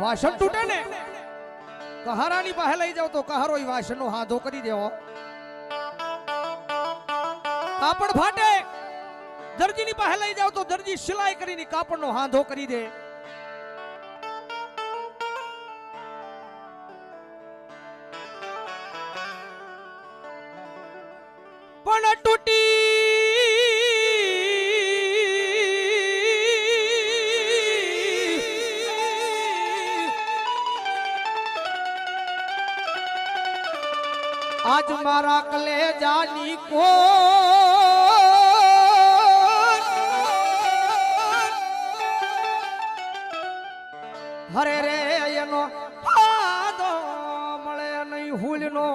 વાસણ તૂટે ને કહારાની પાસે લઈ જાવ તો કહારો ઈ વાસણનો હાથો કરી દેવો. કાપડ ફાટે દરજીની પાસે લઈ જાવ તો દરજી સિલાઈ કરીને કાપડનો હાથો કરી દે. પણ તૂટી આજ મારા કલેજાની કો હરે રે એનો હાદો મળે નહીં હુલનો